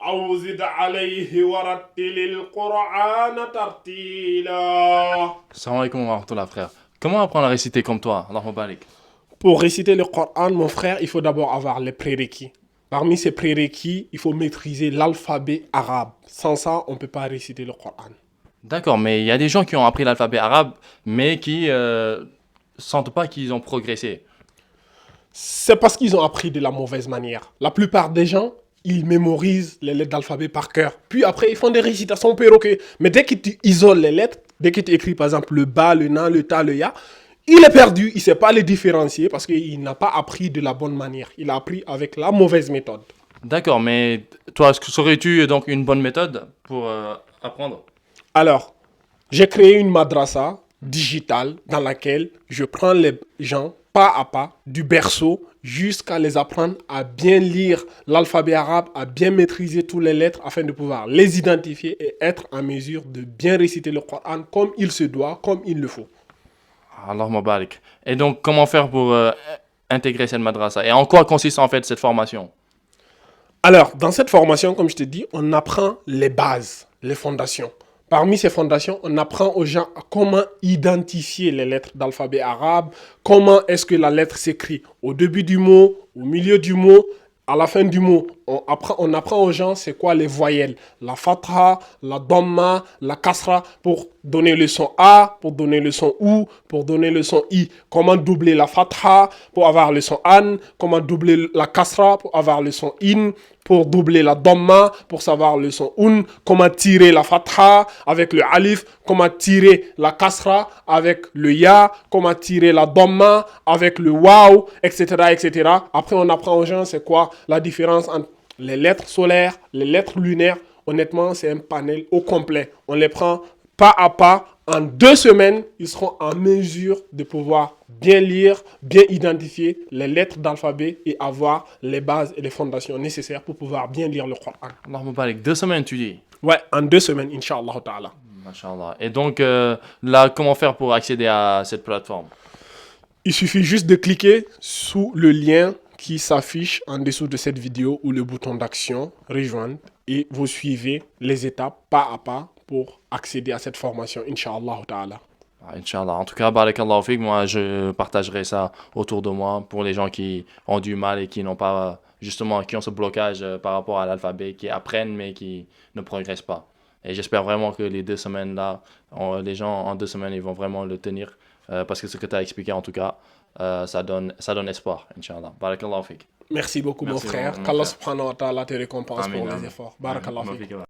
أو زد عليه ورتل القرآن ترتيلا. Salam alaikum wa rahmatullah, frère. Comment apprendre à réciter comme toi? Allahumma barik. Pour réciter le Coran, mon frère, il faut d'abord avoir les prérequis. Parmi ces prérequis, il faut maîtriser l'alphabet arabe. Sans ça, on ne peut pas réciter le Coran. D'accord, mais il y a des gens qui ont appris l'alphabet arabe, mais qui sentent pas qu'ils ont progressé. C'est parce qu'ils ont appris de la mauvaise manière. La plupart des gens, ils mémorisent les lettres d'alphabet par cœur. Puis après, ils font des récitations perroquées. Mais dès que tu isoles les lettres, dès que tu écris par exemple le ba, le na, le ta, le ya, il est perdu. Il ne sait pas les différencier parce qu'il n'a pas appris de la bonne manière. Il a appris avec la mauvaise méthode. D'accord, mais toi, saurais-tu donc une bonne méthode pour apprendre? Alors, j'ai créé une madrasa digitale dans laquelle je prends les gens pas à pas, du berceau, jusqu'à les apprendre à bien lire l'alphabet arabe, à bien maîtriser toutes les lettres afin de pouvoir les identifier et être en mesure de bien réciter le Coran comme il se doit, comme il le faut. Allahumma barik. Et donc, comment faire pour intégrer cette madrasa? Et en quoi consiste en fait cette formation? Alors, dans cette formation, comme je te dis, on apprend les bases, les fondations. Parmi ces fondations, on apprend aux gens comment identifier les lettres d'alphabet arabe, comment est-ce que la lettre s'écrit au début du mot, au milieu du mot, à la fin du mot. On apprend aux gens c'est quoi les voyelles. La fatha, la dhamma, la kasra pour donner le son A, pour donner le son OU, pour donner le son I. Comment doubler la fatha pour avoir le son an, comment doubler la kasra pour avoir le son in, pour doubler la dhamma pour savoir le son un, comment tirer la fatha avec le alif, comment tirer la kasra avec le ya, comment tirer la dhamma avec le waw, etc., etc. Après, on apprend aux gens c'est quoi la différence entre les lettres solaires, les lettres lunaires. Honnêtement, c'est un panel au complet. On les prend pas à pas. En 2 semaines, ils seront en mesure de pouvoir bien lire, bien identifier les lettres d'alphabet et avoir les bases et les fondations nécessaires pour pouvoir bien lire le Coran. Allahumma barik. 2 semaines, tu dis? Ouais, en 2 semaines, Inch'Allah Ta'ala. Masha'Allah. Et donc, là, comment faire pour accéder à cette plateforme? Il suffit juste de cliquer sous le lien qui s'affiche en dessous de cette vidéo ou le bouton d'action, rejoindre, et vous suivez les étapes pas à pas pour accéder à cette formation, Inch'Allah Ta'ala. Inch'Allah. En tout cas, barakallahu fik, moi je partagerai ça autour de moi pour les gens qui ont du mal et qui n'ont pas, justement, qui ont ce blocage par rapport à l'alphabet, qui apprennent mais qui ne progressent pas. Et j'espère vraiment que les 2 semaines là, les gens en 2 semaines, ils vont vraiment le tenir parce que ce que tu as expliqué en tout cas, ça donne espoir, Inch'Allah. Barakallahu fik. Merci beaucoup, mon Merci, frère. mon Qu'Allah frère. subhanahu wa ta'ala te récompense Amin, pour les amin. efforts. Barakallahu fik.